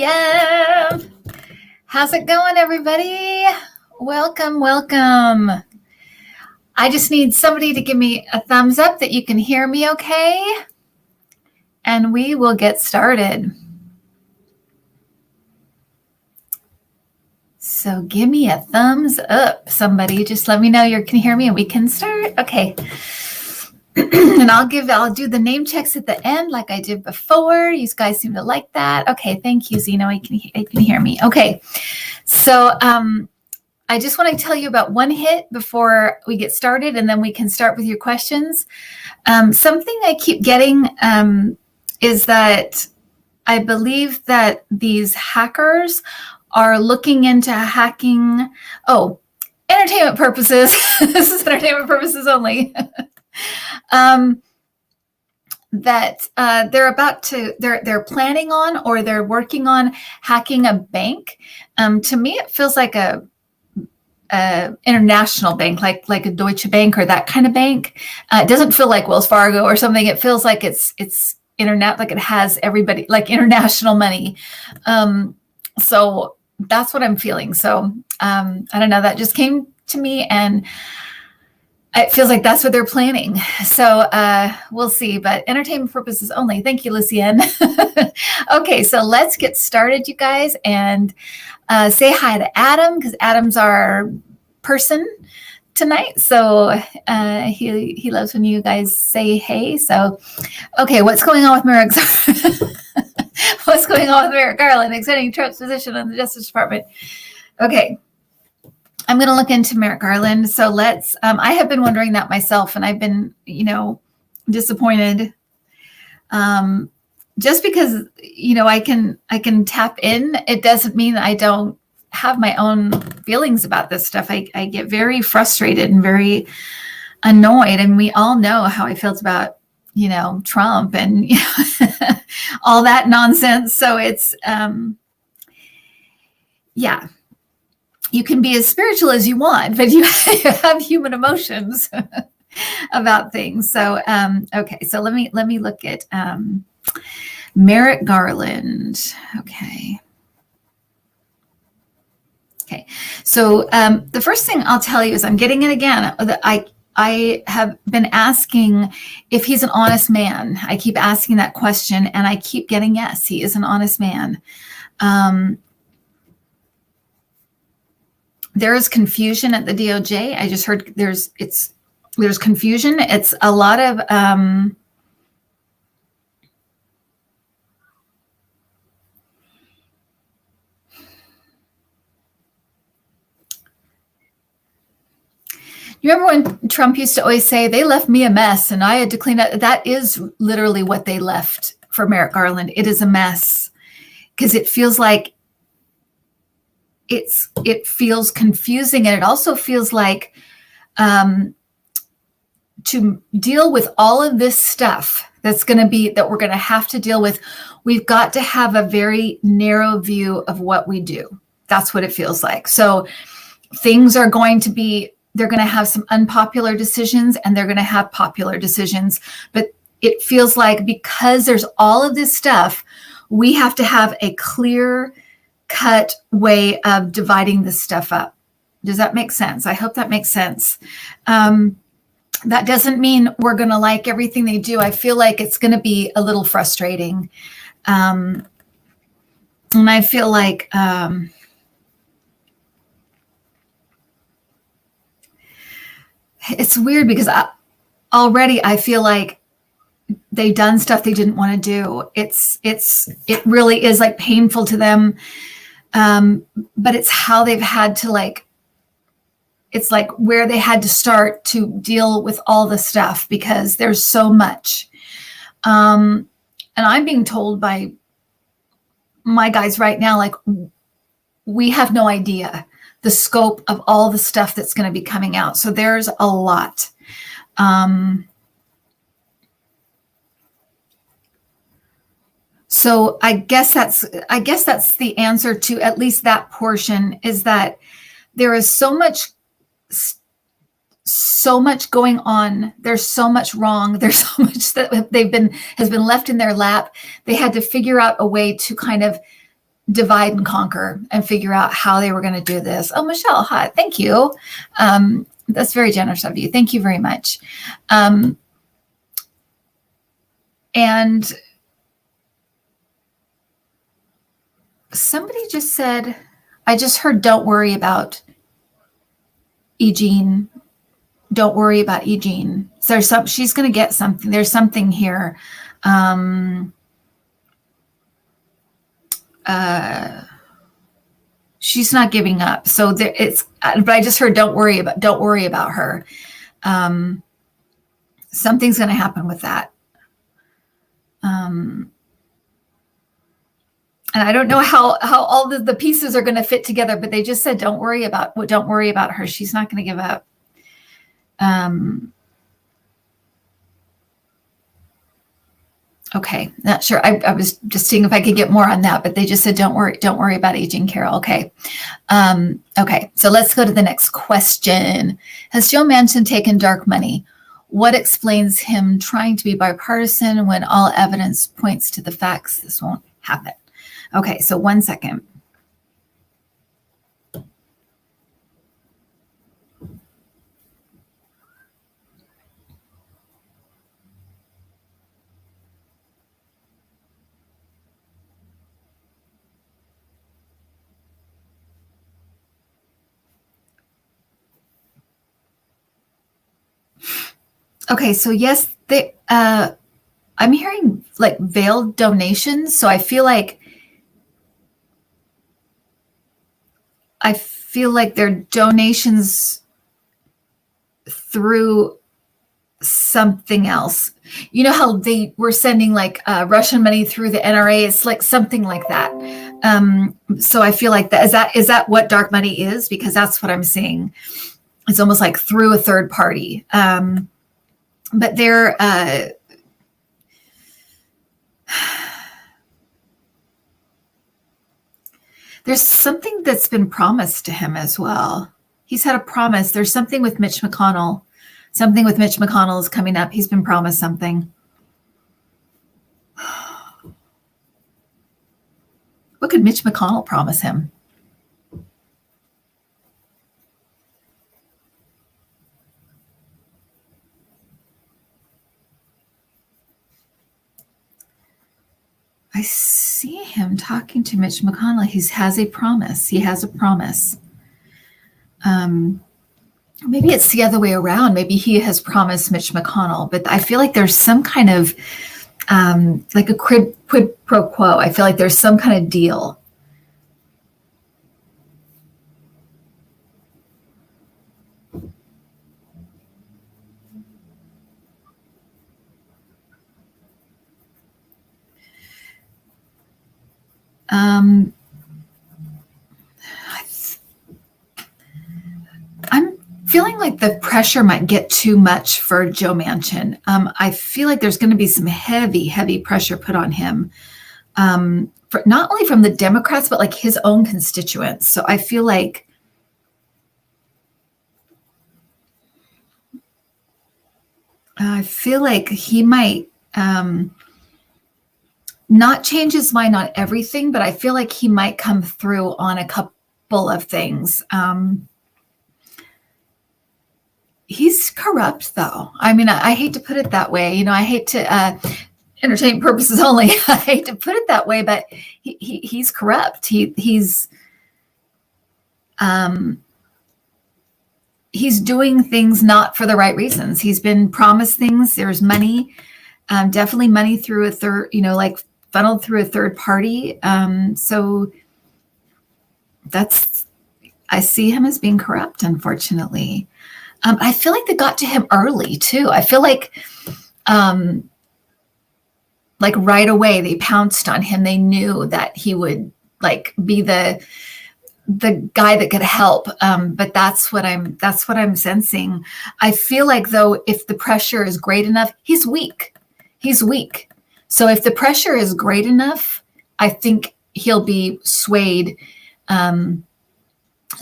I am. How's it going, everybody? Welcome, welcome. I just need somebody to give me a thumbs up that you can hear me okay, and we will get started. So give me a thumbs up, somebody. Just let me know you can hear me and we can start. Okay. And I'll do the name checks at the end like I did before. You guys seem to like that. Okay, thank you, Zeno. You can hear me. Okay, so I just want to tell you about one hit before we get started, and then we can start with your questions. Something I keep getting is that I believe that these hackers are looking into hacking. Oh, entertainment purposes. This is entertainment purposes only. That they're planning on, or they're working on hacking a bank. To me, it feels like a international bank, like a Deutsche Bank or that kind of bank. It doesn't feel like Wells Fargo or something. It feels like it's internet, like it has everybody, like international money. So that's what I'm feeling. So I don't know. That just came to me, and it feels like that's what they're planning. So we'll see, but entertainment purposes only. Thank you, Lucienne. Okay, so let's get started, you guys, and say hi to Adam, because Adam's our person tonight. So he loves when you guys say hey. So, okay, what's going on with Merrick? What's going on with Merrick Garland extending Trump's position on the Justice Department? Okay. I'm going to look into Merrick Garland. So let's, I have been wondering that myself, and I've been, disappointed. Just because, I can tap in, it doesn't mean I don't have my own feelings about this stuff. I get very frustrated and very annoyed. And we all know how I felt about, Trump and all that nonsense. So it's, yeah. You can be as spiritual as you want, but you have human emotions about things. So, okay. So let me look at Merrick Garland. Okay. Okay. So the first thing I'll tell you is I'm getting it again. That I have been asking if he's an honest man. I keep asking that question, and I keep getting yes, he is an honest man. There is confusion at the DOJ. I just heard there's confusion. It's a lot of you remember when Trump used to always say, they left me a mess and I had to clean up? That is literally what they left for Merrick Garland. It is a mess, because it feels like it feels confusing, and it also feels like to deal with all of this stuff that we're going to have to deal with, we've got to have a very narrow view of what we do. That's what it feels like. So things are going to be, they're going to have some unpopular decisions, and they're going to have popular decisions. But it feels like because there's all of this stuff, we have to have a clear cut way of dividing this stuff up. Does that make sense? I hope that makes sense. That doesn't mean we're going to like everything they do. I feel like it's going to be a little frustrating. And I feel like it's weird, because already I feel like they've done stuff they didn't want to do. It really is like painful to them. But it's how they've had to it's like where they had to start to deal with all the stuff, because there's so much. And I'm being told by my guys right now, we have no idea the scope of all the stuff that's going to be coming out. So there's a lot. So I guess that's the answer to at least that portion, is that there is so much going on. There's so much wrong. There's so much that has been left in their lap. They had to figure out a way to kind of divide and conquer and figure out how they were going to do this. Oh, Michelle, hi, thank you. That's very generous of you. Thank you very much. And somebody just said, I just heard, don't worry about Eugene. Don't worry about Eugene. So there's some, she's going to get something. There's something here. She's not giving up. So there, but I just heard, don't worry about her. Something's going to happen with that. And I don't know how all the pieces are going to fit together, but they just said, don't worry about her. She's not going to give up. Okay, not sure. I was just seeing if I could get more on that, but they just said, don't worry about aging Carol. Okay. Okay, so let's go to the next question. Has Joe Manchin taken dark money? What explains him trying to be bipartisan when all evidence points to the facts this won't happen? Okay, so 1 second. Okay, so yes, I'm hearing like veiled donations. So I feel like they're donations through something else. You know how they were sending like Russian money through the NRA? It's like something like that. So I feel like that is that what dark money is? Because that's what I'm seeing. It's almost like through a third party. But they're there's something that's been promised to him as well. He's had a promise. There's something with Mitch McConnell. Something with Mitch McConnell is coming up. He's been promised something. What could Mitch McConnell promise him? I see him talking to Mitch McConnell. He has a promise. Maybe it's the other way around. Maybe he has promised Mitch McConnell, but I feel like there's some kind of like a quid pro quo. I feel like there's some kind of deal. I'm feeling like the pressure might get too much for Joe Manchin. I feel like there's going to be some heavy pressure put on him, for not only from the Democrats, but like his own constituents. So I feel like he might not change his mind on everything, but I feel like he might come through on a couple of things. He's corrupt, though. I mean, I hate to put it that way. You know, I hate to entertainment purposes only. I hate to put it that way, but he's corrupt. He's doing things not for the right reasons. He's been promised things. There's money, definitely money through a third, like funneled through a third party. So I see him as being corrupt, unfortunately. I feel like they got to him early too. I feel like right away they pounced on him. They knew that he would be the guy that could help. But that's what I'm sensing. I feel like though, if the pressure is great enough, he's weak. So if the pressure is great enough, I think he'll be swayed in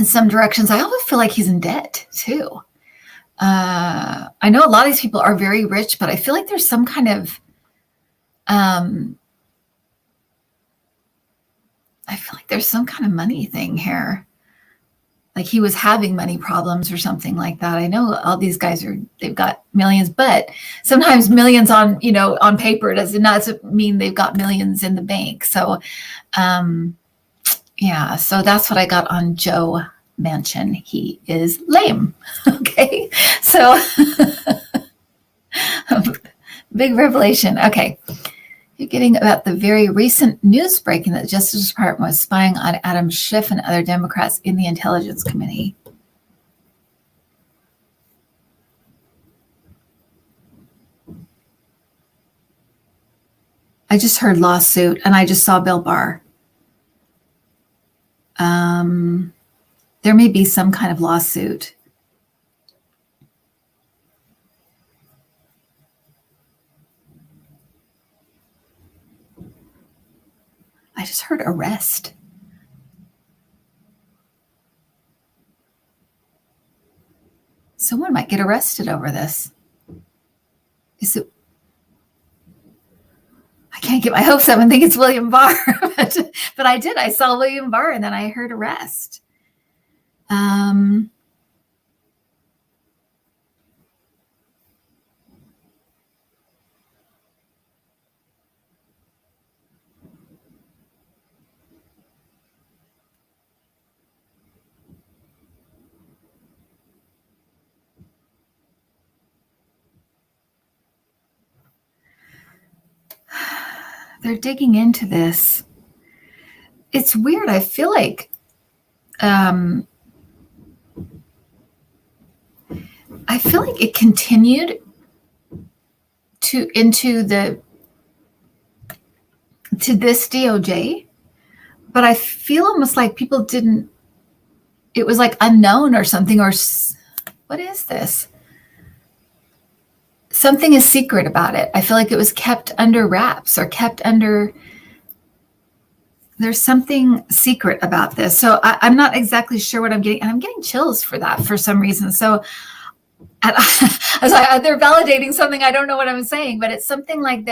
some directions. I also feel like he's in debt too. I know a lot of these people are very rich, but I feel like there's some kind of I feel like there's some kind of money thing here. Like he was having money problems or something like that. I know all these guys they've got millions, but sometimes millions on, on paper doesn't mean they've got millions in the bank. So, yeah, so that's what I got on Joe Manchin. He is lame. Okay. So big revelation. Okay. You're getting about the very recent news breaking that the Justice Department was spying on Adam Schiff and other Democrats in the Intelligence Committee. I just heard lawsuit and I just saw Bill Barr. There may be some kind of lawsuit. I just heard arrest. Someone might get arrested over this. Is it? I can't get my hopes up and think it's William Barr, but I did. I saw William Barr and then I heard arrest. They're digging into this. It's weird. I feel like it continued into this DOJ, but I feel almost like people didn't. It was like unknown or something. Or what is this? Something is secret about it. I feel like it was kept under wraps or kept under. There's something secret about this. So I'm not exactly sure what I'm getting. And I'm getting chills for that for some reason. So I was like, they're validating something. I don't know what I'm saying, but it's something like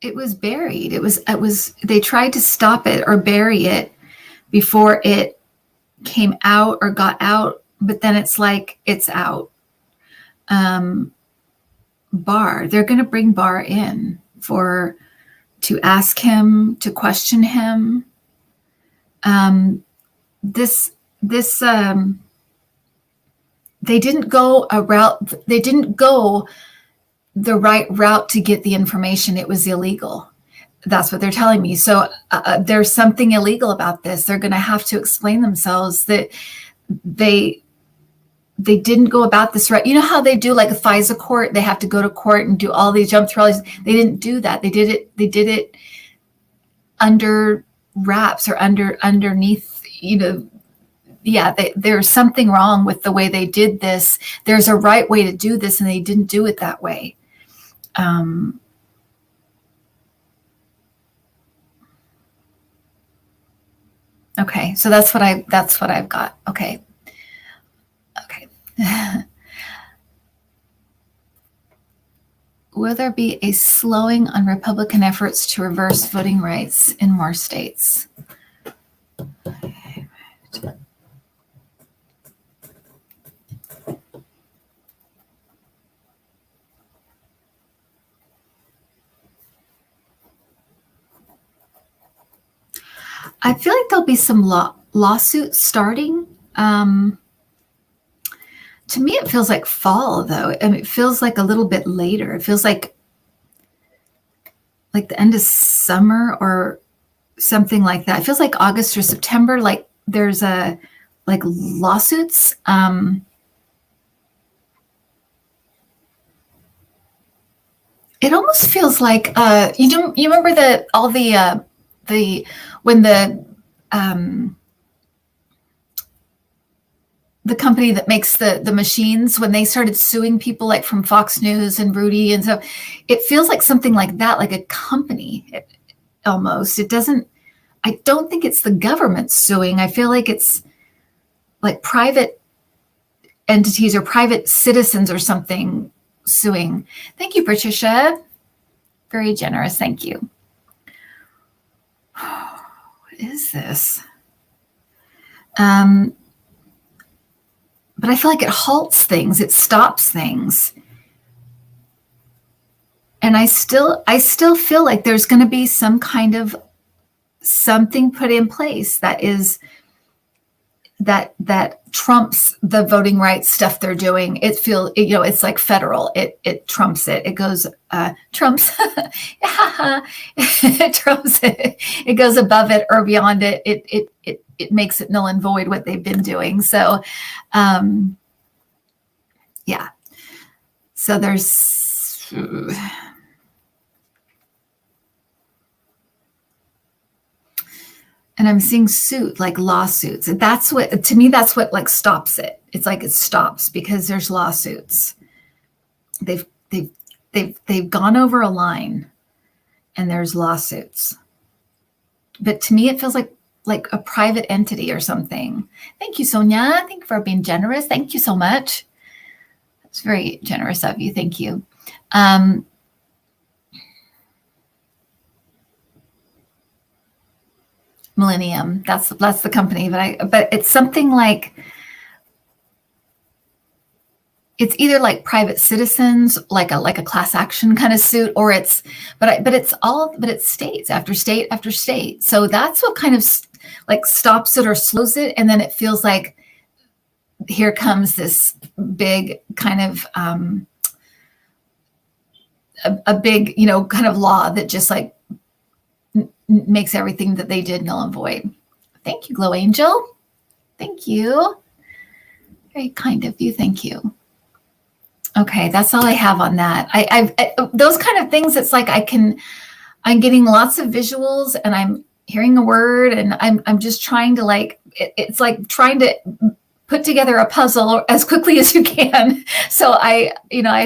it was buried. It was, they tried to stop it or bury it before it came out or got out, but then it's like, it's out. Barr, they're going to bring Barr in to ask him, to question him. They didn't go the right route to get the information. It was illegal. That's what they're telling me. So there's something illegal about this. They're going to have to explain themselves that they didn't go about this right. You know how they do like a FISA court? They have to go to court and do all these jump through all these. They didn't do that. They did it under wraps or underneath, yeah, there's something wrong with the way they did this. There's a right way to do this, and they didn't do it that way. Okay, so that's what I've got. Okay. Will there be a slowing on Republican efforts to reverse voting rights in more states? I feel like there'll be some lawsuits starting. To me, it feels like fall, though. I mean, it feels like a little bit later. It feels like the end of summer or something like that. It feels like August or September. Like there's lawsuits. It almost feels like you remember when the company that makes the machines, when they started suing people like from Fox News and Rudy and stuff, it feels like something like that, like a company almost. I don't think it's the government suing. I feel like it's like private entities or private citizens or something suing. Thank you, Patricia. Very generous. Thank you. What is this? But I feel like it halts things. It stops things. And I still feel like there's going to be some kind of something put in place that is that trumps the voting rights stuff they're doing. It's like federal. It trumps it. It goes trumps. It trumps it. It goes above it or beyond it. It makes it null and void what they've been doing. So, yeah. So there's. And I'm seeing suit, like lawsuits. That's what, to me, that's what like stops it. It's like it stops because there's lawsuits. They've gone over a line and there's lawsuits. But to me, it feels like a private entity or something. Thank you, Sonia. Thank you for being generous. Thank you so much. That's very generous of you. Thank you. Millennium. That's the company, but it's something like it's either like private citizens, like a class action kind of suit, or it's states after state after state. So that's what kind of like stops it or slows it, and then it feels like here comes this big kind of a big kind of law that just like makes everything that they did null and void. Thank you, Glow Angel. Thank you. Very kind of you. Thank you. Okay, that's all I have on that. I those kind of things. It's like I'm getting lots of visuals, and I'm hearing a word, and I'm just trying to like. It's like trying to put together a puzzle as quickly as you can. So I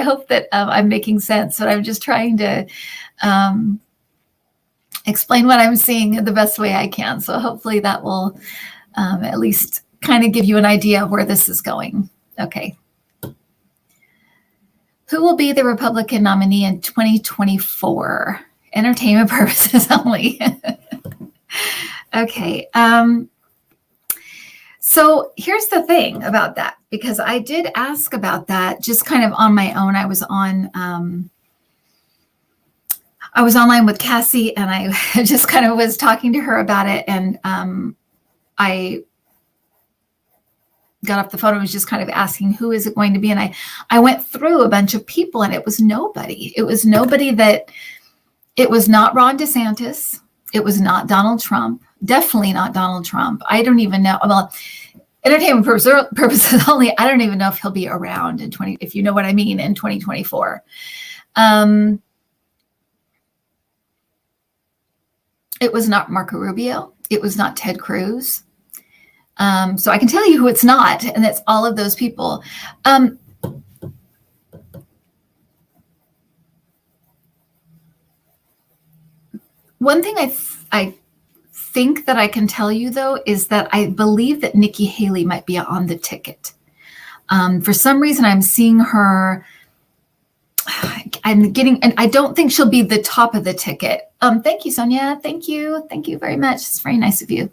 hope that I'm making sense, but I'm just trying to. Explain what I'm seeing the best way I can. So hopefully that will at least kind of give you an idea of where this is going. Okay. Who will be the Republican nominee in 2024? Entertainment purposes only. Okay. So here's the thing about that, because I did ask about that just kind of on my own. I was online with Cassie, and I just kind of was talking to her about it. And I got off the phone and was just kind of asking, who is it going to be? And I went through a bunch of people, and it was nobody. It was nobody it was not Ron DeSantis. It was not Donald Trump. Definitely not Donald Trump. I don't even know. Well, entertainment purposes only. I don't even know if he'll be around if you know what I mean, in 2024. It was not Marco Rubio. It was not Ted Cruz. So I can tell you who it's not, and it's all of those people. One thing I think that I can tell you, though, is that I believe that Nikki Haley might be on the ticket. For some reason, I'm seeing her. And I don't think she'll be the top of the ticket. Thank you, Sonia. Thank you. Thank you very much. It's very nice of you.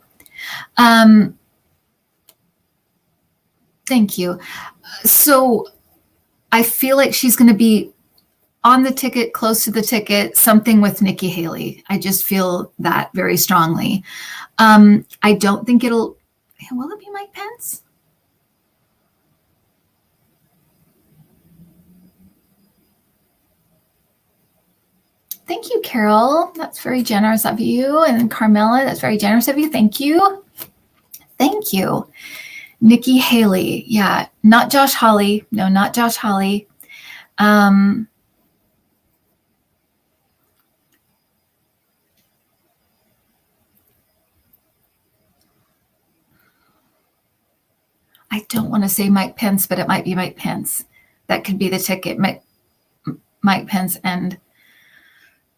Thank you. So I feel like she's going to be on the ticket, close to the ticket, something with Nikki Haley. I just feel that very strongly. I don't think will it be Mike Pence? Thank you, Carol. That's very generous of you. And Carmela, that's very generous of you. Thank you. Thank you. Nikki Haley. Yeah, not Josh Hawley. No, not Josh Hawley. I don't want to say Mike Pence, but it might be Mike Pence. That could be the ticket. Mike Pence and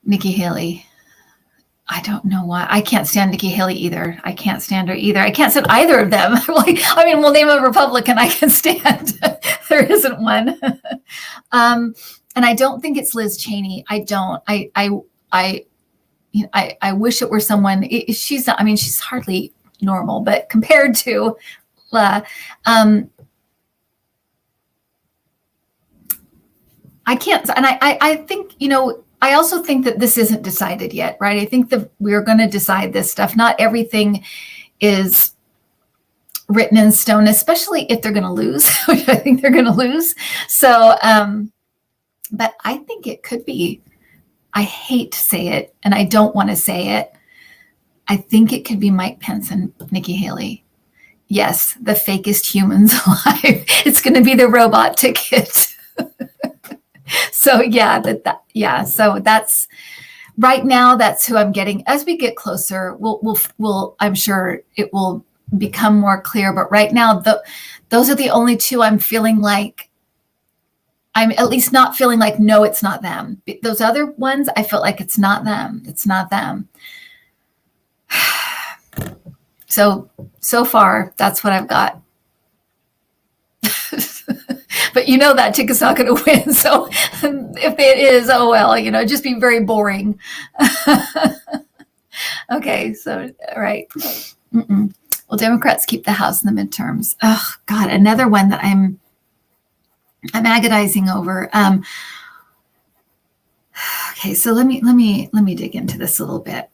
Nikki Haley. I don't know why. I can't stand Nikki Haley either. I can't stand her either. I can't stand either of them. Like, I mean, we'll name a Republican I can stand. There isn't one. And I don't think it's Liz Cheney. I don't. I wish it were someone. She's not. I mean, she's hardly normal, but compared to, I can't. And I think, I also think that this isn't decided yet, right? I think that we're going to decide this stuff. Not everything is written in stone, especially if they're going to lose, which I think they're going to lose. So, but I think it could be, I hate to say it, and I don't want to say it. I think it could be Mike Pence and Nikki Haley. Yes, the fakest humans alive. It's going to be the robot ticket. So yeah, so that's right now. That's who I'm getting. As we get closer, we'll I'm sure it will become more clear. But right now, those are the only two I'm feeling like. I'm at least not feeling like, no, it's not them. Those other ones, I felt like it's not them. It's not them. So far, that's what I've got. But that ticket's not going to win. So if it is, oh well, just be very boring. Okay, so all right. Well, Democrats keep the House in the midterms. Oh God, another one that I'm agonizing over. Okay, so let me dig into this a little bit.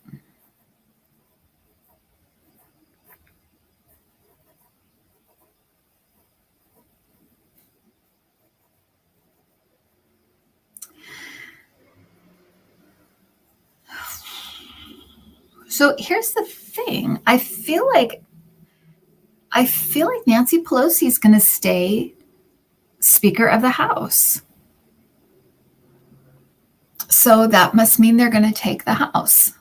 So here's the thing. I feel like Nancy Pelosi is going to stay Speaker of the House. So that must mean they're going to take the House.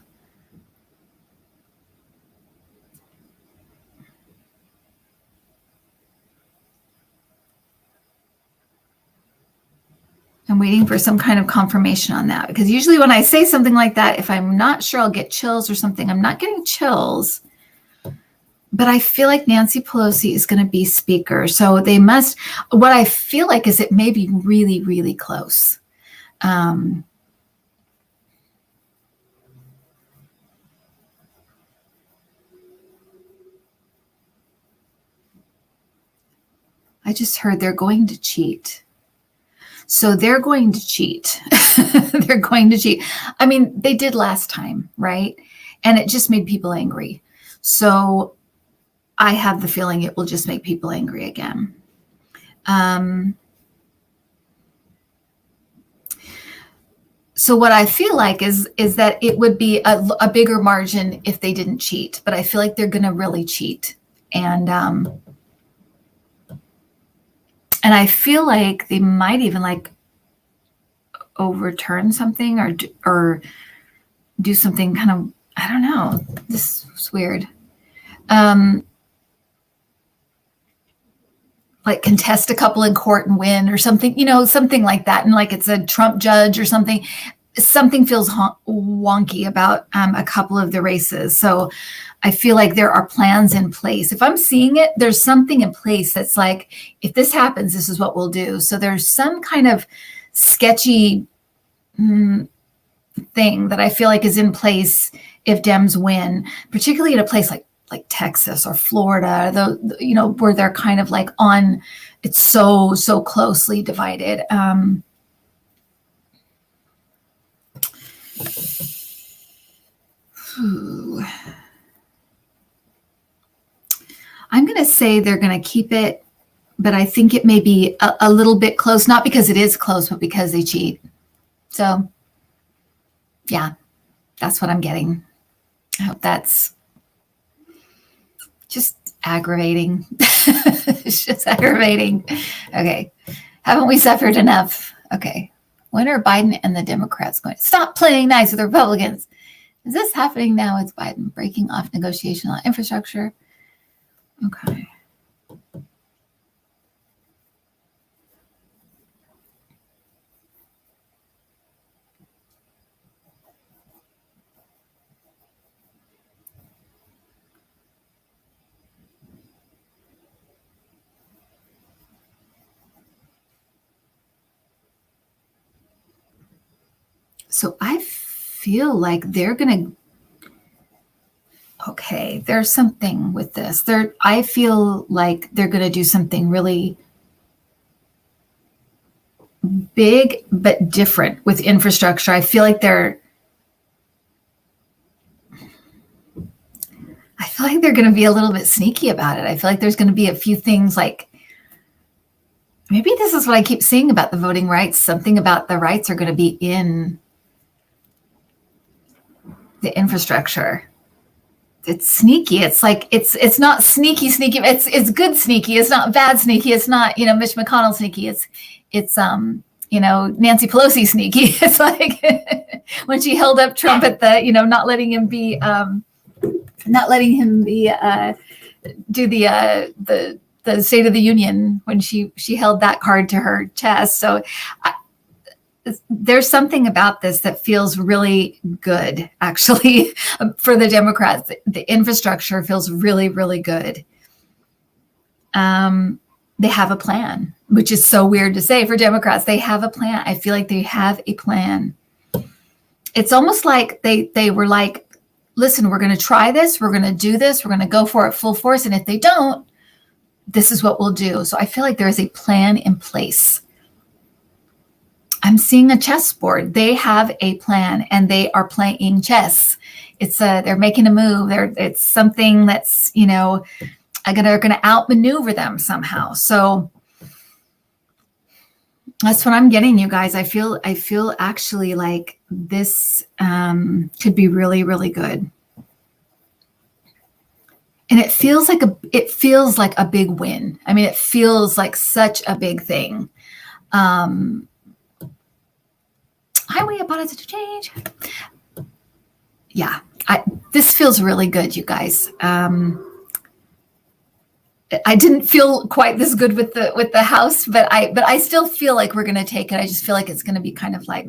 I'm waiting for some kind of confirmation on that, because usually when I say something like that, if I'm not sure, I'll get chills or something. I'm not getting chills, but I feel like Nancy Pelosi is going to be Speaker. So they must, what I feel like is it may be really, really close. I just heard they're going to cheat. So they're going to cheat. They're going to cheat. I mean, they did last time, right? And it just made people angry. So I have the feeling it will just make people angry again. So what I feel like is that it would be a bigger margin if they didn't cheat, but I feel like they're going to really cheat. And I feel like they might even overturn something or do something kind of, I don't know. This is weird. Like contest a couple in court and win or something, something like that. And like it's a Trump judge or something. Something feels wonky about a couple of the races. So I feel like there are plans in place. If I'm seeing it, there's something in place that's like, if this happens, this is what we'll do. So there's some kind of sketchy thing that I feel like is in place if Dems win, particularly in a place like Texas or Florida, where they're kind of like on, it's so closely divided. I'm going to say they're going to keep it, but I think it may be a little bit close, not because it is close, but because they cheat. So yeah, that's what I'm getting. I hope that's just aggravating. It's just aggravating. Okay. Haven't we suffered enough? Okay. When are Biden and the Democrats going to stop playing nice with the Republicans? Is this happening now? It's Biden breaking off negotiation on infrastructure. Okay. So I feel like they're going to, okay, there's something with this. I feel like they're going to do something really big but different with infrastructure. I feel like they're going to be a little bit sneaky about it. I feel like there's going to be a few things like, maybe this is what I keep seeing about the voting rights. Something about the rights are going to be in the infrastructure. It's sneaky. It's like, it's not sneaky. It's good sneaky. It's not bad sneaky. It's not, Mitch McConnell sneaky. It's Nancy Pelosi sneaky. It's like when she held up Trump at the, not letting him do the State of the Union, when she held that card to her chest. So there's something about this that feels really good, actually, for the Democrats. The infrastructure feels really, really good. They have a plan, which is so weird to say for Democrats. They have a plan. I feel like they have a plan. It's almost like they were like, listen, we're going to try this. We're going to do this. We're going to go for it full force. And if they don't, this is what we'll do. So I feel like there is a plan in place. I'm seeing a chessboard. They have a plan and they are playing chess. They're making a move. It's something that's, they're going to outmaneuver them somehow. So that's what I'm getting, you guys. I feel actually like this could be really, really good. And it feels like a big win. I mean, it feels like such a big thing. Highway apology to change. Yeah, this feels really good, you guys. I didn't feel quite this good with the House, but I still feel like we're going to take it. I just feel like it's going to be kind of like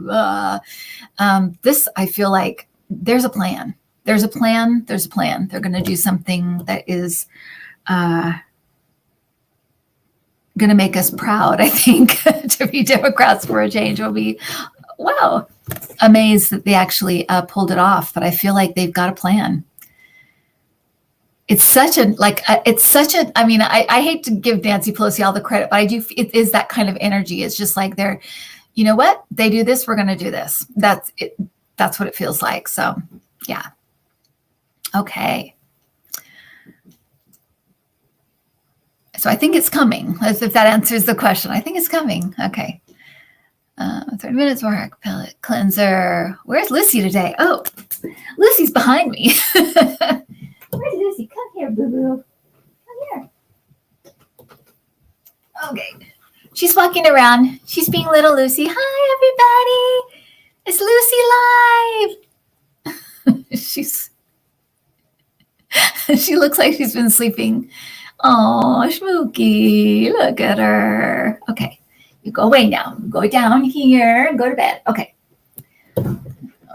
this. I feel like there's a plan. There's a plan. There's a plan. They're going to do something that is going to make us proud. I think to be Democrats for a change will be, wow, amazed that they actually pulled it off. But I feel like they've got a plan. It's such a, I mean, I hate to give Nancy Pelosi all the credit, but it is that kind of energy. It's just like they're, you know what? They do this, we're going to do this. That's it. That's what it feels like. So, yeah. Okay. So I think it's coming. If that answers the question, I think it's coming. Okay. 30 minutes more pellet cleanser. Where's Lucy today? Oh, Lucy's behind me. Where's Lucy? Come here, boo-boo. Come here. Okay. She's walking around. She's being little Lucy. Hi, everybody. It's Lucy live. She looks like she's been sleeping. Oh, Schmooky. Look at her. Okay. You go away now. Go down here and go to bed. Okay. Oh,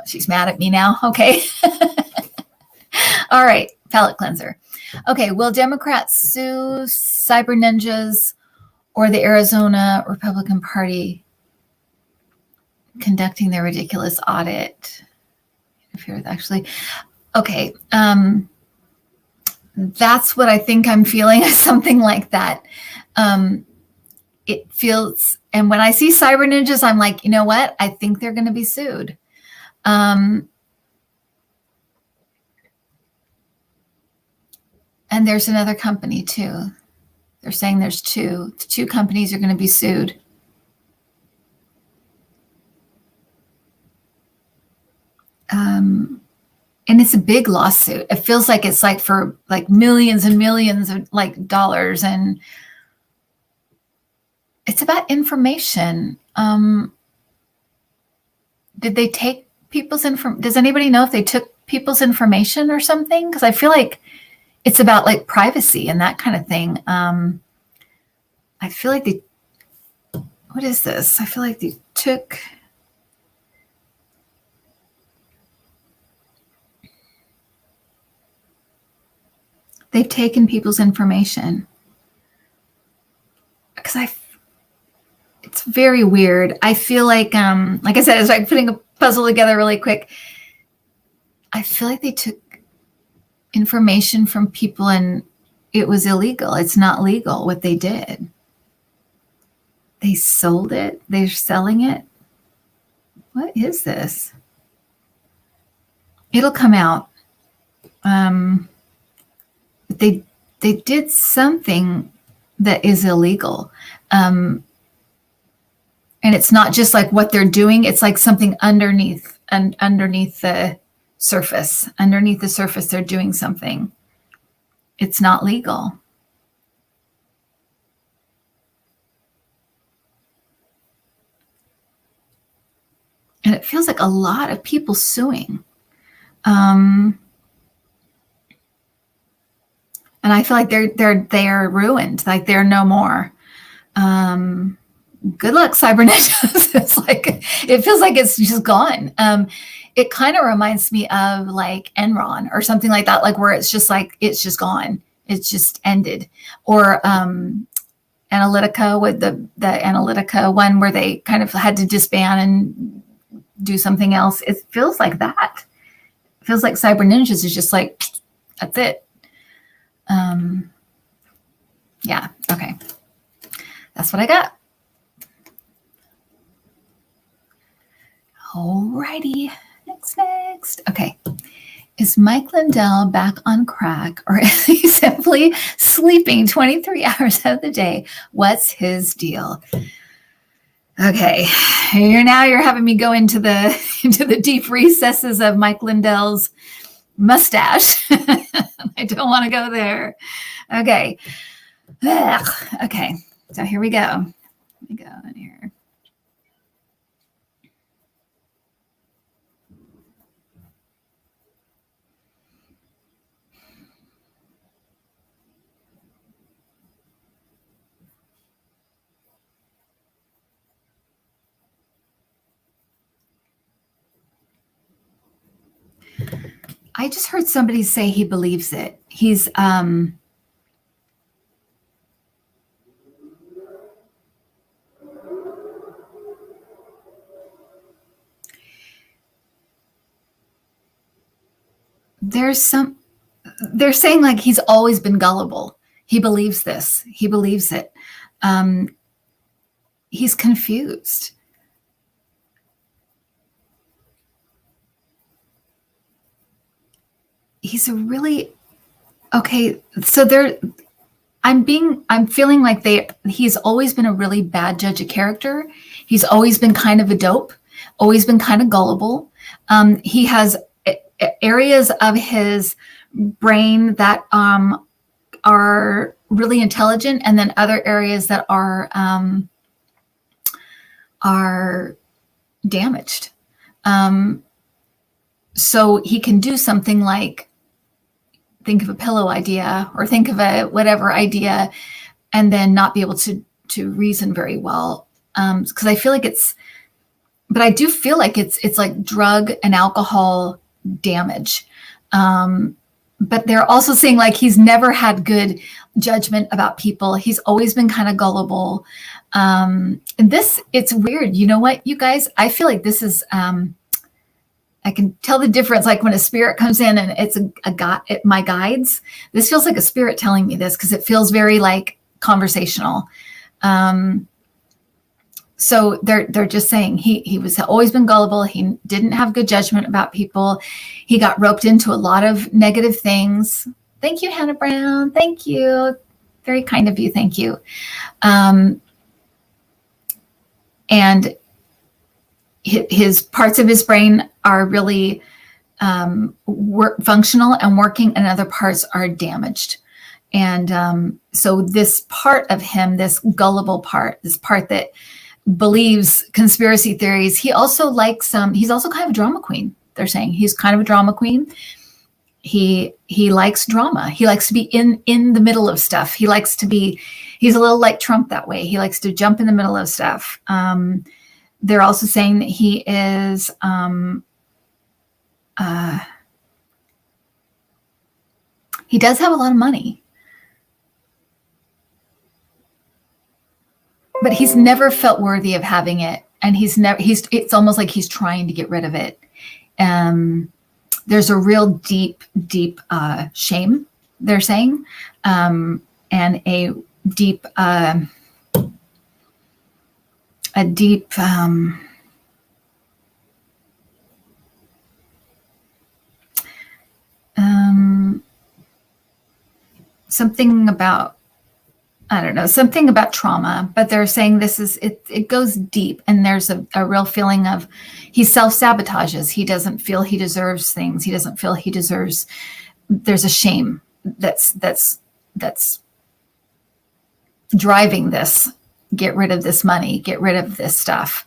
she's mad at me now. Okay. All right. Palette cleanser. Okay. Will Democrats sue cyber ninjas or the Arizona Republican Party conducting their ridiculous audit? Actually, okay. That's what I think I'm feeling, something like that. It feels, and when I see cyber ninjas, I'm like, you know what? I think they're going to be sued. And there's another company too. They're saying there's two companies are going to be sued. And it's a big lawsuit. It feels like it's like for like millions and millions of like dollars, and it's about information. Did they take people's information? Does anybody know if they took people's information or something? Because I feel like it's about like privacy and that kind of thing. I feel like what is this? I feel like they took. They've taken people's information. Because it's very weird. I feel like I said, it's like putting puzzle together really quick. I feel like they took information from people and it was illegal. It's not legal what they did. They sold it. They're selling it. What is this? It'll come out. They did something that is illegal. And it's not just like what they're doing. It's like something underneath the surface. Underneath the surface, they're doing something. It's not legal. And it feels like a lot of people suing. And I feel like they're ruined. Like they're no more. Good luck, cyber ninjas. It's like, it feels like it's just gone. It kind of reminds me of like Enron or something like that, like where it's just like, it's just gone. It's just ended. Or Analytica with the Analytica one where they kind of had to disband and do something else. It feels like that. It feels like cyber ninjas is just like, that's it. Yeah. Okay. That's what I got. Alrighty. Next. Okay. Is Mike Lindell back on crack or is he simply sleeping 23 hours out of the day? What's his deal? Okay. You're having me go into the deep recesses of Mike Lindell's mustache. I don't want to go there. Okay. Ugh. Okay. So here we go. Let me go in here. I just heard somebody say he believes it. He's they're saying like he's always been gullible. He believes this. He believes it. He's confused. He's a really okay. So I'm feeling like he's always been a really bad judge of character. He's always been kind of a dope, always been kind of gullible. He has areas of his brain that are really intelligent, and then other areas that are damaged. So he can do something like think of a pillow idea or think of a whatever idea and then not be able to reason very well. Because I feel like but I do feel like it's like drug and alcohol damage. But they're also saying like he's never had good judgment about people. He's always been kind of gullible. And it's weird. You know what, you guys? I feel like this is I can tell the difference, like when a spirit comes in and it's my guides. This feels like a spirit telling me this because it feels very like conversational. So they're just saying he was always been gullible. He didn't have good judgment about people. He got roped into a lot of negative things. Thank you, Hannah Brown. Thank you. Very kind of you. Thank you. And his parts of his brain are really functional and working, and other parts are damaged. And so this part of him, this gullible part, this part that believes conspiracy theories, he also likes he's also kind of a drama queen. They're saying he's kind of a drama queen. He likes drama. He likes to be in the middle of stuff. He's a little like Trump that way. He likes to jump in the middle of stuff. They're also saying that he is he does have a lot of money, but he's never felt worthy of having it and it's almost like he's trying to get rid of it. There's a real deep shame, they're saying, and a deep something about, I don't know, something about trauma, but they're saying it goes deep, and there's a real feeling of he self-sabotages. He doesn't feel he deserves things. He doesn't feel he deserves, there's a shame that's driving this, get rid of this money, get rid of this stuff.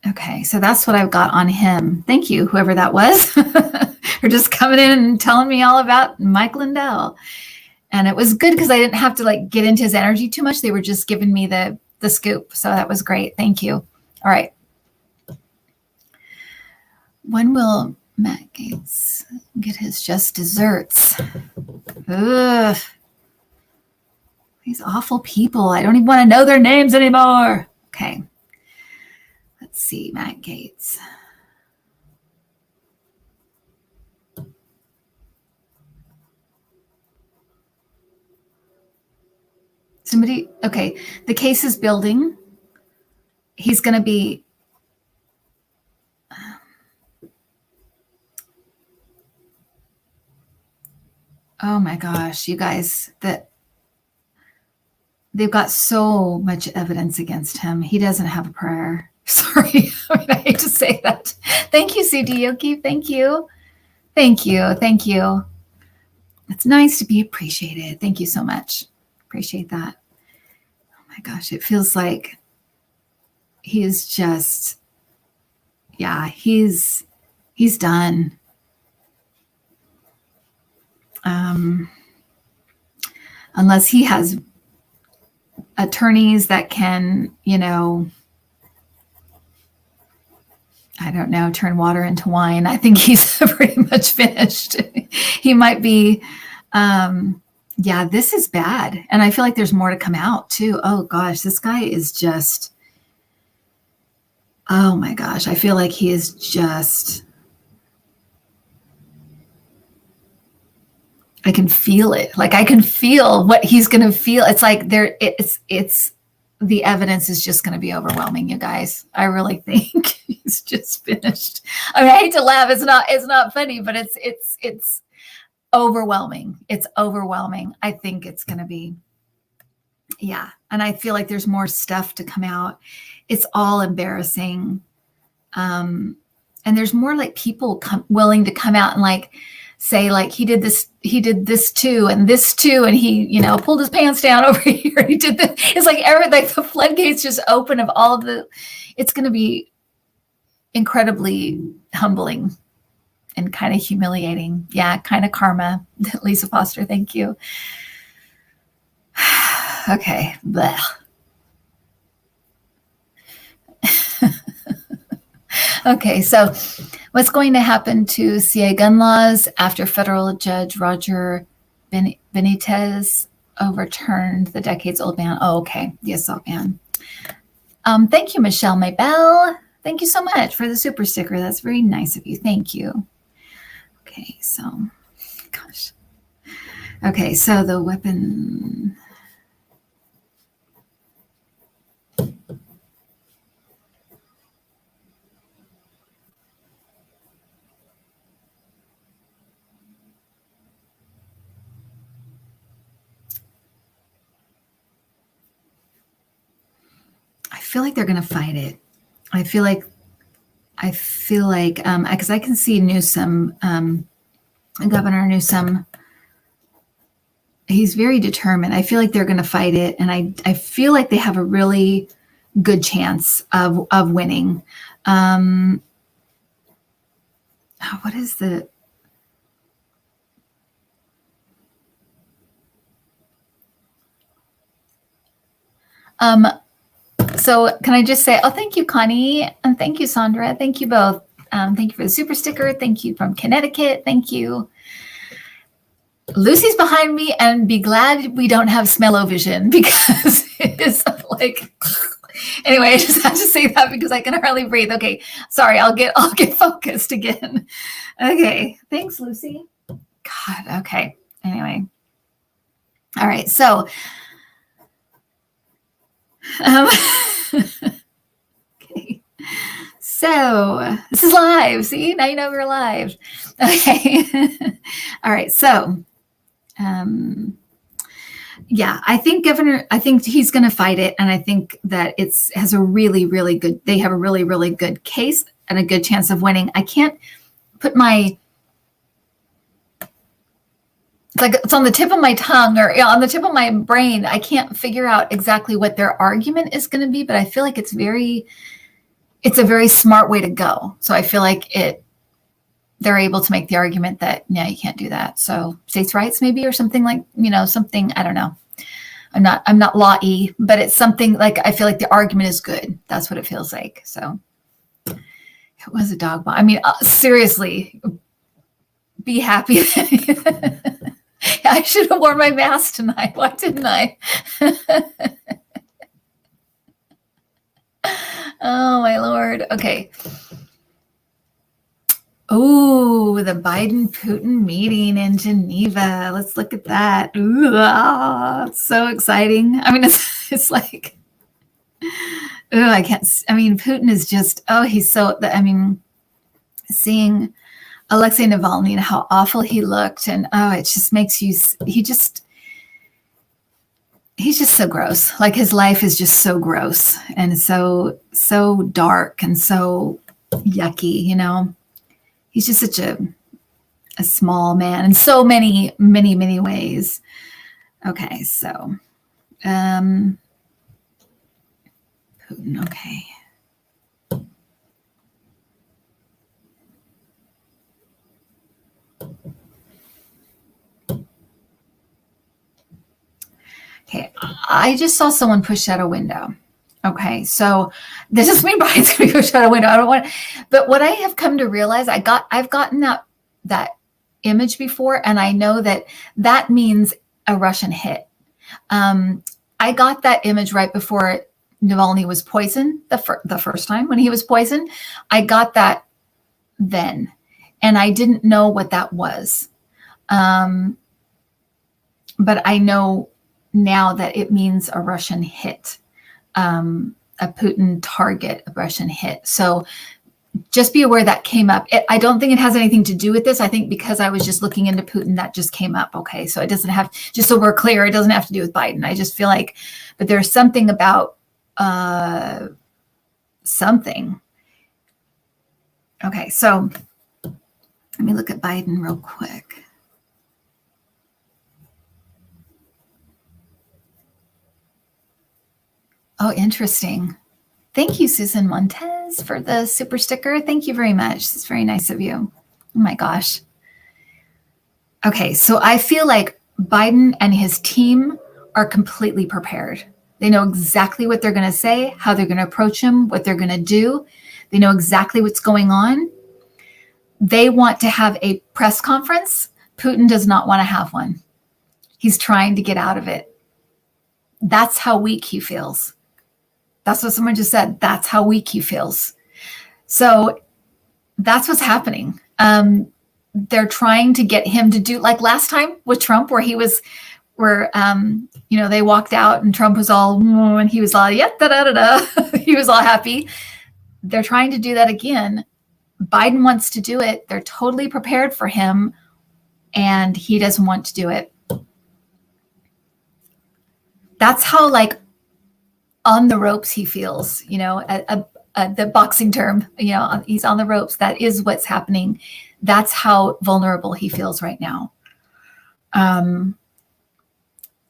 Okay, so that's what I've got on him. Thank you, whoever that was, for just coming in and telling me all about Mike Lindell. And it was good because I didn't have to like get into his energy too much. They were just giving me the scoop. So that was great. Thank you. All right. When will Matt Gaetz get his just desserts? Ugh. These awful people. I don't even want to know their names anymore. Okay. Let's see, Matt Gaetz. Somebody, okay, the case is building. He's going to be, oh my gosh, you guys, they've got so much evidence against him. He doesn't have a prayer. Sorry, I hate to say that. Thank you, CD Yoki. Thank you. Thank you. Thank you. It's nice to be appreciated. Thank you so much. Appreciate that. Oh my gosh, it feels like he is just, yeah, he's done. Unless he has attorneys that can, I don't know, turn water into wine. I think he's pretty much finished. He might be, yeah, this is bad. And I feel like there's more to come out too. Oh gosh, this guy is just, oh my gosh. I feel like he is just, I can feel it. Like I can feel what he's going to feel. It's like it's the evidence is just going to be overwhelming, you guys. I really think he's just finished. I mean, I hate to laugh. It's not funny, but it's overwhelming. It's overwhelming. I think it's going to be, yeah. And I feel like there's more stuff to come out. It's all embarrassing. And there's more like people willing to come out and like say like he did this too, and he, pulled his pants down over here. And he did this. It's like the floodgates just open of all of the, it's going to be incredibly humbling and kind of humiliating. Yeah. Kind of karma. Lisa Foster. Thank you. Okay. Blech. Okay. So what's going to happen to CA gun laws after federal judge Roger Benitez overturned the decades-old ban? Oh, okay. The assault ban. Thank you, Michelle Maybell. Thank you so much for the super sticker. That's very nice of you. Thank you. Okay, so, gosh. Okay, so the weapon. I feel like they're going to fight it. I feel like, because I can see Newsom, Governor Newsom, he's very determined. I feel like they're going to fight it. And I feel like they have a really good chance of winning. What is the, so can I just say, oh, thank you, Connie. And thank you, Sandra. Thank you both. Thank you for the super sticker. Thank you from Connecticut. Thank you. Lucy's behind me, and be glad we don't have smell-o-vision because it is like. Anyway, I just had to say that because I can hardly breathe. Okay, sorry. I'll get focused again. Okay, thanks, Lucy. God. Okay. Anyway. All right. So. Okay. So this is live. See, now you know we're live. Okay. All right. So, yeah, I think he's going to fight it. And I think that has a really, really good, they have a really, really good case and a good chance of winning. I can't put it's on the tip of my tongue or on the tip of my brain. I can't figure out exactly what their argument is going to be, but I feel like it's a very smart way to go. So I feel like they're able to make the argument that, no, you can't do that. So states' rights maybe, or something like, something, I don't know. I'm not law-y, but it's something like, I feel like the argument is good. That's what it feels like. So it was a dog bomb. I mean, seriously, be happy. I should have worn my mask tonight. Why didn't I? Oh, my Lord. Okay. Oh, the Biden-Putin meeting in Geneva. Let's look at that. Ooh, it's so exciting. I mean, it's like, I can't. I mean, Putin is just, he's so, seeing Alexei Navalny and how awful he looked, and it just makes you, he's just so gross. Like, his life is just so gross and so dark and so yucky, He's just such a small man in so many, many, many ways. Okay, so Putin, okay. Okay, I just saw someone push out a window. Okay, so this is me Biden's going to push out a window. I don't want, but what I have come to realize, I've gotten that image before, and I know that means a Russian hit. I got that image right before Navalny was poisoned the first time when he was poisoned. I got that then, and I didn't know what that was, but I know now that it means a Russian hit, a Putin target, a Russian hit. So just be aware that came up. I don't think it has anything to do with this. I think because I was just looking into Putin, that just came up. Okay, so it doesn't have, just so we're clear, it doesn't have to do with Biden. I just feel like, but there's something about something. Okay, so let me look at Biden real quick. Oh, interesting. Thank you, Susan Montez, for the super sticker. Thank you very much. It's very nice of you. Oh my gosh. Okay, so I feel like Biden and his team are completely prepared. They know exactly what they're going to say, how they're going to approach him, what they're going to do. They know exactly what's going on. They want to have a press conference. Putin does not want to have one. He's trying to get out of it. That's how weak he feels. That's what someone just said. That's how weak he feels. So that's what's happening. They're trying to get him to do like last time with Trump, where they walked out and Trump was all, and he was all, yeah, da-da-da-da. He was all happy. They're trying to do that again. Biden wants to do it. They're totally prepared for him, and he doesn't want to do it. That's how like on the ropes he feels, the boxing term, he's on the ropes. That is what's happening. That's how vulnerable he feels right now.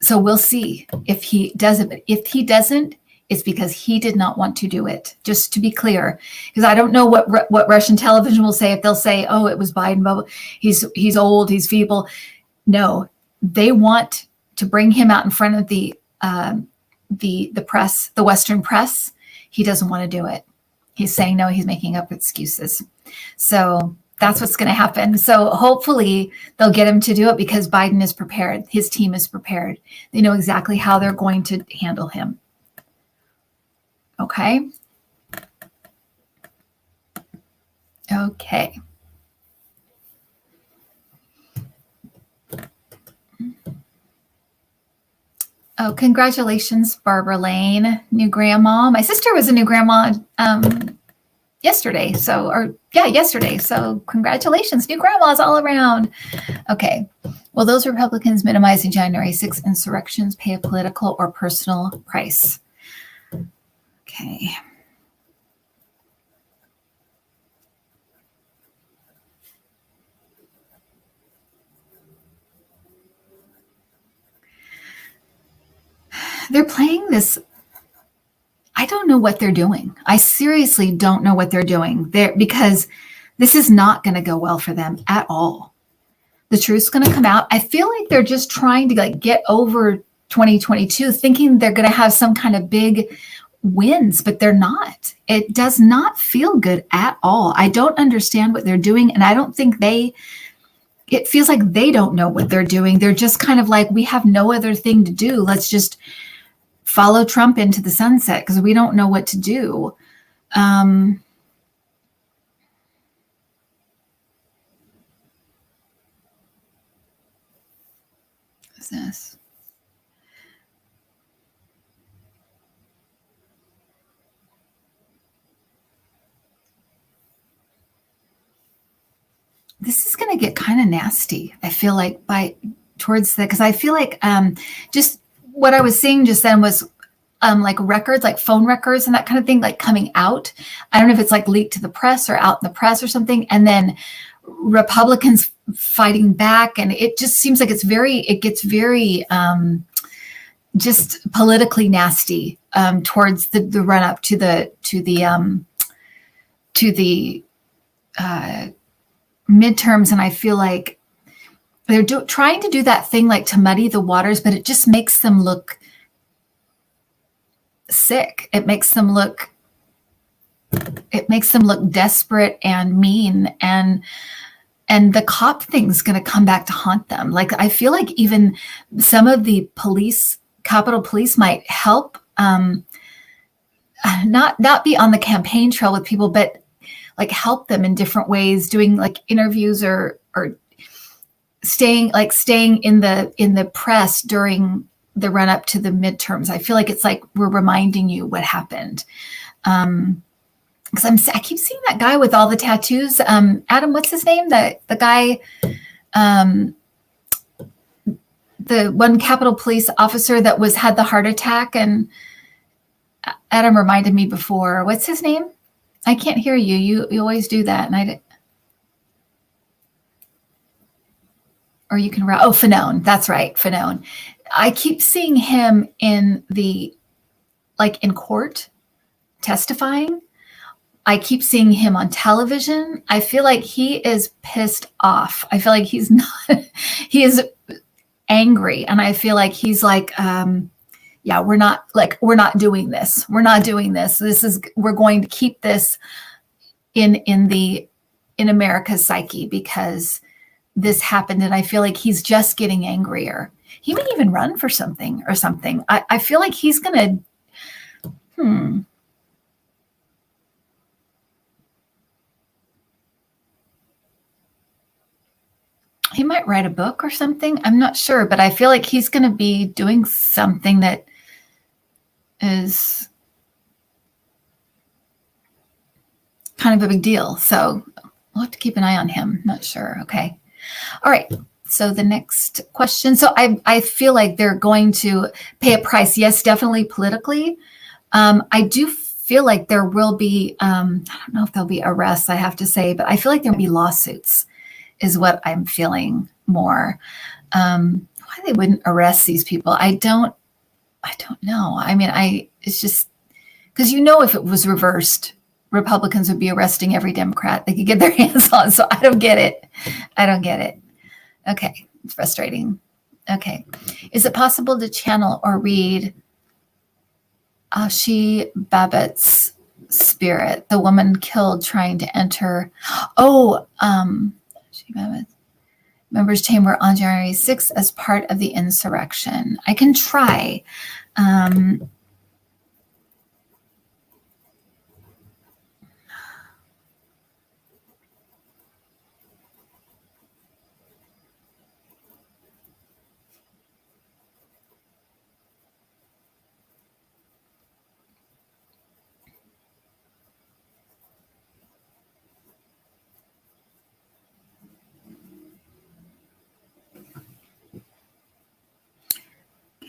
So we'll see if he does it. But if he doesn't, it's because he did not want to do it. Just to be clear, because I don't know what Russian television will say. If they'll say, "Oh, it was Biden. He's old. He's feeble." No, they want to bring him out in front of the press, the Western press. He doesn't want to do it. He's saying no. He's making up excuses. So That's what's going to happen. So hopefully they'll get him to do it because Biden is prepared. His team is prepared. They know exactly how they're going to handle him. Okay. Okay. Oh, congratulations, Barbara Lane, new grandma. My sister was a new grandma yesterday. Yesterday. So congratulations, new grandmas all around. Okay. Will those Republicans minimizing January 6th insurrections pay a political or personal price? Okay. They're playing this. I don't know what they're doing. I seriously don't know what they're doing there because this is not going to go well for them at all. The truth's going to come out. I feel like they're just trying to get over 2022, thinking they're going to have some kind of big wins, but they're not. It does not feel good at all. I don't understand what they're doing, and I don't think it feels like they don't know what they're doing. They're just kind of like, we have no other thing to do. Let's just follow Trump into the sunset because we don't know what to do. What is this? This is going to get kind of nasty. I feel like because I feel like just what I was seeing just then was like records, like phone records and that kind of thing, like coming out. I don't know if it's like leaked to the press or out in the press or something. And then Republicans fighting back. And it just seems like it gets very just politically nasty towards the run up to the midterms. And I feel like they're trying to do that thing like to muddy the waters, but it just makes them look sick. It makes them look desperate and mean, and the cop thing's going to come back to haunt them. Like, I feel like even some of the Capitol Police might help not be on the campaign trail with people, but like help them in different ways, doing like interviews or staying in the press during the run up to the midterms. I feel like it's like we're reminding you what happened. Because I keep seeing that guy with all the tattoos. Adam, what's his name? The guy, the one Capitol Police officer that had the heart attack, and Adam reminded me before. What's his name? I can't hear you. You always do that, and or you can Fanone. That's right, Fanone. I keep seeing him in in court testifying. I keep seeing him on television. I feel like he is pissed off. I feel like he is angry. And I feel like he's like, we're not doing this. We're not doing this. We're going to keep this in America's psyche because this happened. And I feel like he's just getting angrier. He may even run for something. I feel like he's going to, he might write a book or something. I'm not sure, but I feel like he's going to be doing something that is kind of a big deal. So we'll have to keep an eye on him. Not sure. Okay. All right. So the next question. So I feel like they're going to pay a price. Yes, definitely politically. I do feel like there will be, I don't know if there'll be arrests, I have to say, but I feel like there'll be lawsuits is what I'm feeling more. Why they wouldn't arrest these people, I don't know. I mean, it's just because if it was reversed, Republicans would be arresting every Democrat they could get their hands on. So I don't get it. Okay, it's frustrating. Okay, is it possible to channel or read Ashi Babbitt's spirit. The woman killed trying to enter. Oh, she members chamber on January 6th as part of the insurrection. I can try.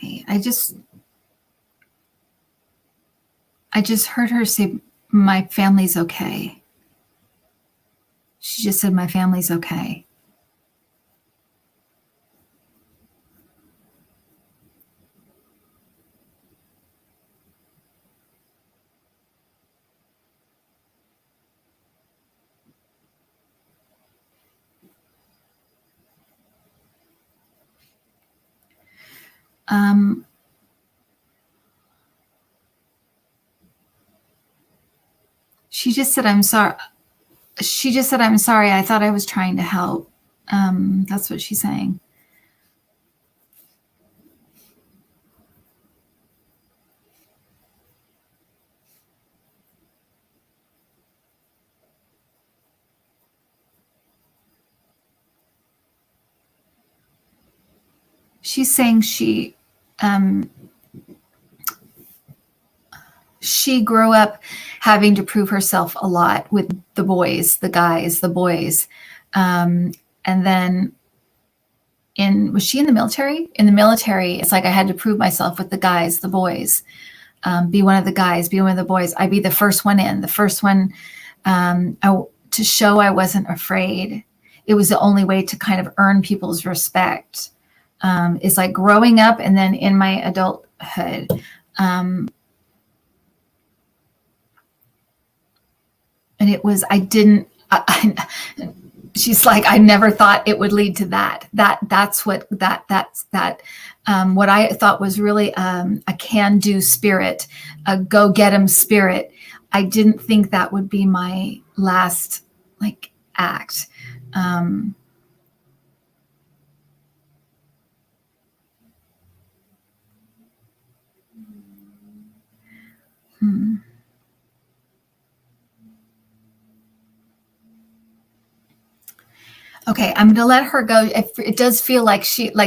Okay, I just heard her say, my family's okay. She just said, my family's okay. She just said, I'm sorry. She just said, I'm sorry. I thought I was trying to help. That's what she's saying. She's saying she grew up having to prove herself a lot with the boys, the guys, the boys. And then was she in the military? In the military, it's like I had to prove myself with the guys, the boys. Be one of the guys, be one of the boys. I'd be the first one in, the first one to show I wasn't afraid. It was the only way to kind of earn people's respect. It's like growing up and then in my adulthood. And it was, she's like, I never thought it would lead to that. That's what I thought was really a can-do spirit, a go-get-em spirit. I didn't think that would be my last act. Okay, I'm going to let her go. It does feel like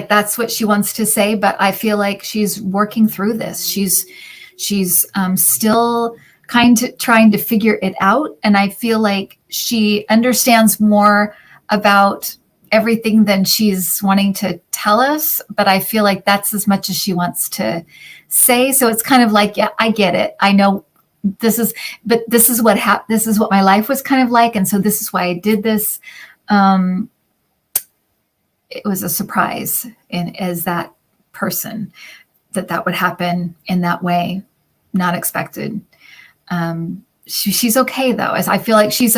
that's what she wants to say, but I feel like she's working through this. She's still trying to figure it out, and I feel like she understands more about everything than she's wanting to tell us. But I feel like that's as much as she wants to say. So it's kind of like, yeah, I get it. I know this is what my life was kind of like, and so this is why I did this. It was a surprise as that person that would happen in that way, not expected. She's okay though, as I feel like she's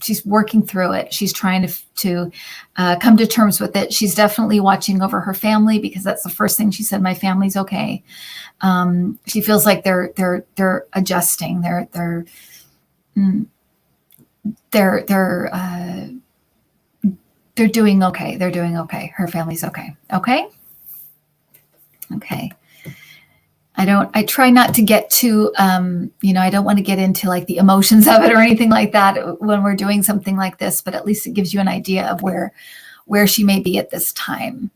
she's working through it. She's trying to come to terms with it. She's definitely watching over her family, because that's the first thing she said. My family's okay. She feels like they're adjusting. They're doing okay. They're doing okay. Her family's okay. Okay. Okay. I try not to get too, I don't want to get into the emotions of it or anything like that when we're doing something like this, but at least it gives you an idea of where she may be at this time.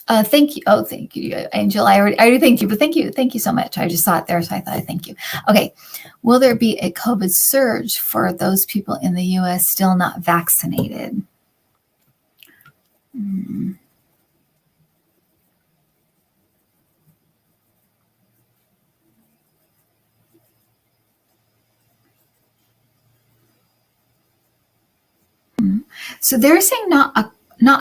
Thank you. Oh, thank you, Angel. I already thanked you, but thank you. Thank you so much. I just saw it there, so I thought I'd thank you. Okay. Will there be a COVID surge for those people in the U.S. still not vaccinated? So they're saying not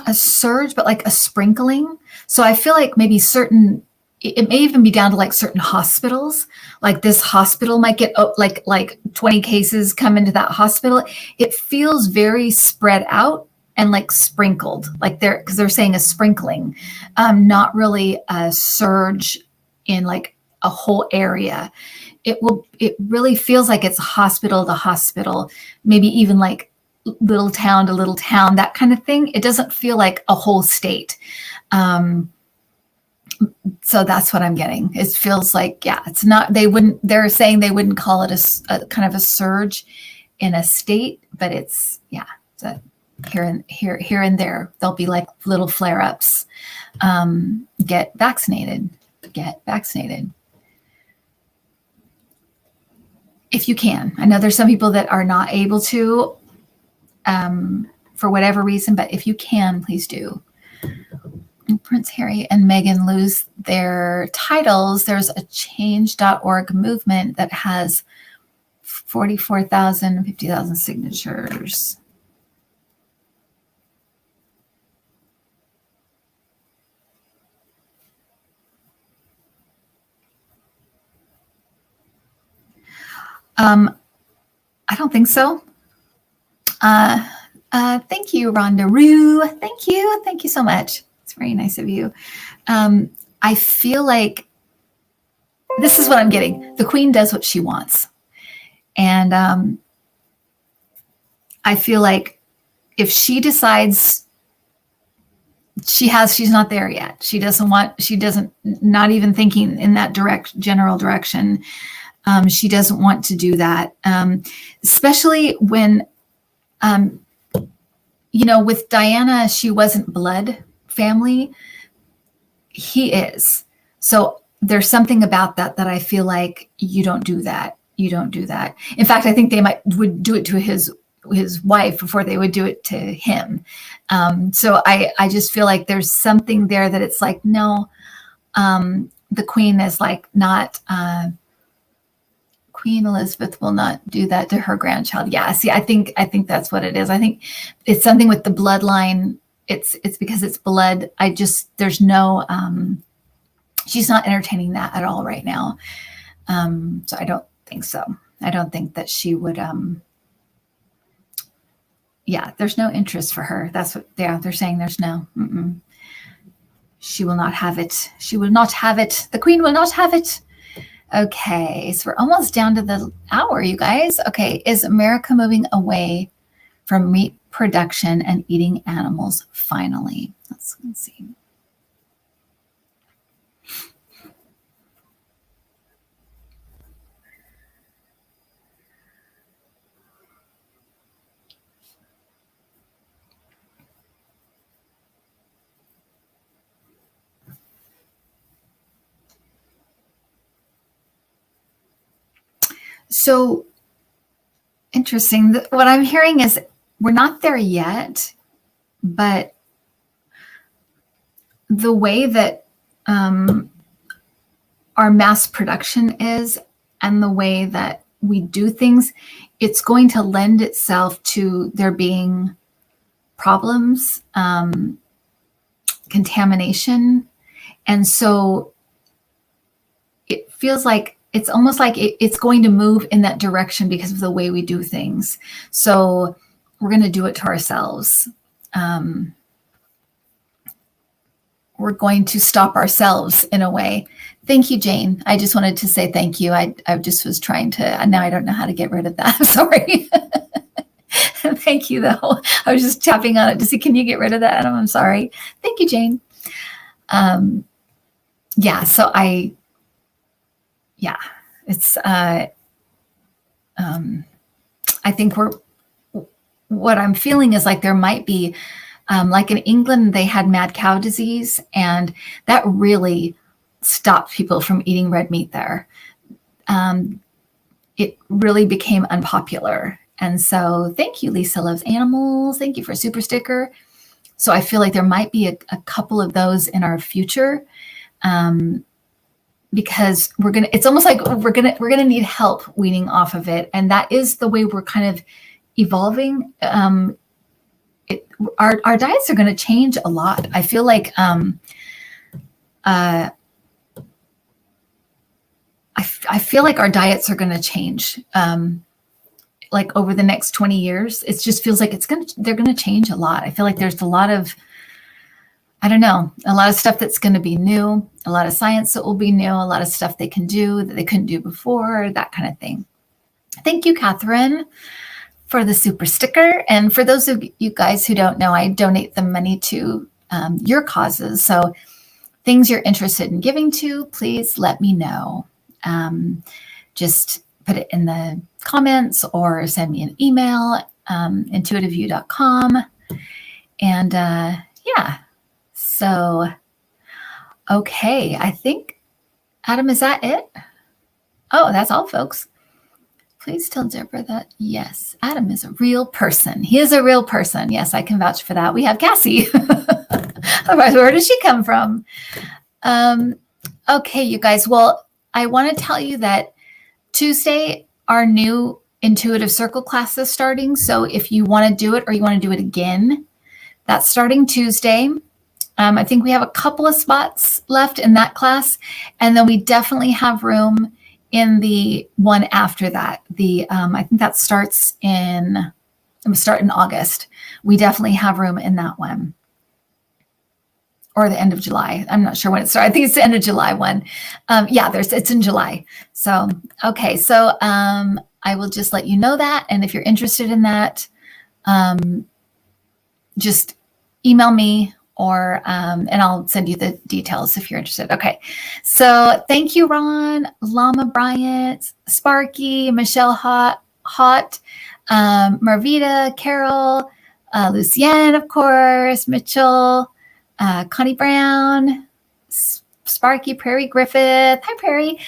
a surge, but like a sprinkling. So I feel like maybe it may even be down to certain hospitals. Like this hospital might get like 20 cases come into that hospital. It feels very spread out and sprinkled, because they're saying a sprinkling, not really a surge in a whole area. it really feels like it's hospital to hospital, maybe even like little town to little town, that kind of thing. It doesn't feel like a whole state. So that's what I'm getting. It feels like, yeah, it's not, they're saying they wouldn't call it a kind of a surge in a state, but it's, yeah, it's here and there, there'll be like little flare-ups. Get vaccinated. If you can. I know there's some people that are not able to, for whatever reason, but if you can, please do. Prince Harry and Meghan lose their titles. There's a change.org movement that has 44,000, 50,000 signatures. I don't think so. Thank you, Rhonda Rue. Thank you so much. It's very nice of you. I feel like this is what I'm getting. The Queen does what she wants. And I feel like if she decides she's not there yet. She doesn't, not even thinking in that general direction. She doesn't want to do that. Especially when, with Diana, she wasn't blood family. He is. So there's something about that I feel like you don't do that. In fact, I think they would do it to his wife before they would do it to him. So I just feel like there's something there that it's like, no, the Queen is like not, Queen Elizabeth will not do that to her grandchild. Yeah. See, I think that's what it is. I think it's something with the bloodline. It's because it's blood. There's no, she's not entertaining that at all right now. So I don't think so. I don't think that she would, there's no interest for her. That's what they're saying. There's no, she will not have it. She will not have it. The Queen will not have it. Okay. So we're almost down to the hour, you guys. Okay. Is America moving away from meat production and eating animals finally? Let's see. So interesting. What I'm hearing is we're not there yet, but the way that our mass production is and the way that we do things, it's going to lend itself to there being problems, contamination. And so it feels like it's almost like it's going to move in that direction because of the way we do things. So we're going to do it to ourselves. We're going to stop ourselves in a way. Thank you, Jane. I just wanted to say thank you. I just was trying to, now I don't know how to get rid of that. Sorry. Thank you, though. I was just tapping on it to see, can you get rid of that, Adam? I'm sorry. Thank you, Jane. So it's, I think what I'm feeling is like there might be, like in England, they had mad cow disease, and that really stopped people from eating red meat there. It really became unpopular. And so thank you, Lisa Loves Animals. Thank you for a super sticker. So I feel like there might be a couple of those in our future. Because it's almost like we're gonna need help weaning off of it, and that is the way we're kind of evolving. Our diets are going to change a lot. I feel like I feel like our diets are going to change. Like over the next 20 years, it just feels like they're going to change a lot. I feel like there's a lot of, I don't know, a lot of stuff that's going to be new, a lot of science that will be new, a lot of stuff they can do that they couldn't do before, that kind of thing. Thank you, Catherine, for the super sticker. And for those of you guys who don't know, I donate the money to your causes. So things you're interested in giving to, please let me know. Just put it in the comments or send me an email, intuitiveview.com. And yeah, so, okay, I think, Adam, is that it? Oh, that's all, folks. Please tell Deborah that, yes, Adam is a real person. He is a real person. Yes, I can vouch for that. We have Cassie. Otherwise, where does she come from? Okay, you guys. Well, I want to tell you that Tuesday, our new Intuitive Circle class is starting. So if you want to do it or you want to do it again, that's starting Tuesday. I think we have a couple of spots left in that class. And then we definitely have room in the one after that. I think that starts in August. We definitely have room in that one. Or the end of July. I'm not sure when it starts. I think it's the end of July one. Yeah, it's in July. So, okay. So I will just let you know that. And if you're interested in that, just email me or, and I'll send you the details if you're interested. Okay. So thank you, Ron, Llama Bryant, Sparky, Michelle Hot, Marvita, Carol, Lucienne, of course, Mitchell, Connie Brown, Sparky, Prairie Griffith. Hi, Prairie.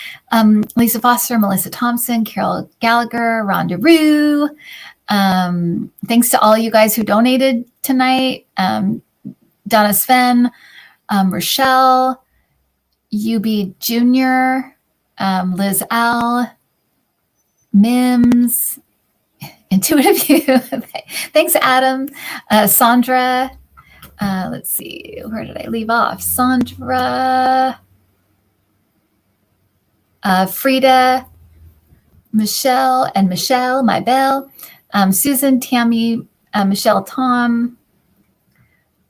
Lisa Foster, Melissa Thompson, Carol Gallagher, Rhonda Rue. Thanks to all you guys who donated tonight. Donna Sven, Rochelle, UB Jr., Liz Al, Mims, Intuitive View. Thanks, Adam. Sandra. Let's see, where did I leave off? Sandra, Frida, Michelle, my Belle, Susan, Tammy, Michelle, Tom,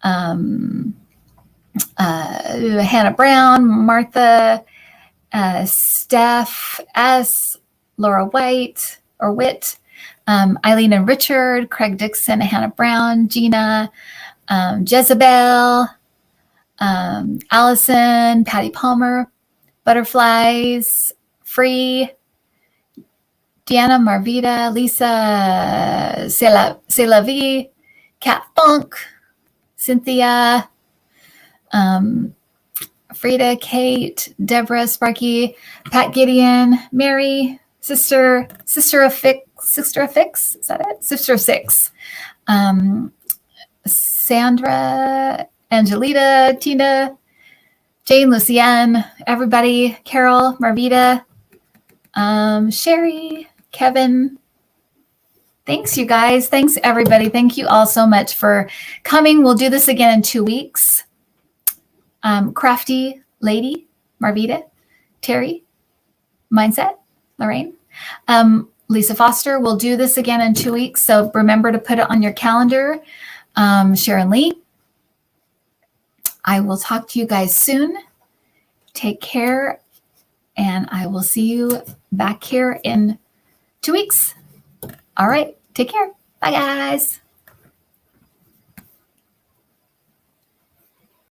Hannah Brown, Martha, Steph S, Laura White or Witt, Eileen and Richard, Craig Dixon, Hannah Brown, Gina, Jezebel, Allison, Patty Palmer, Butterflies, Free, Deanna, Marvita, Lisa, C'est la vie, Cat Funk, Cynthia, Frida, Kate, Deborah, Sparky, Pat Gideon, Mary, Sister of Fix, is that it? Sister of Six, Sandra, Angelita, Tina, Jane, Lucienne, everybody, Carol, Marvita, Sherry, Kevin. Thanks, you guys. Thanks, everybody. Thank you all so much for coming. We'll do this again in 2 weeks. Crafty Lady, Marvita, Terry, Mindset, Lorraine, Lisa Foster. We'll do this again in 2 weeks. So remember to put it on your calendar. Sharon Lee. I will talk to you guys soon. Take care. And I will see you back here in 2 weeks. All right. Take care. Bye, guys.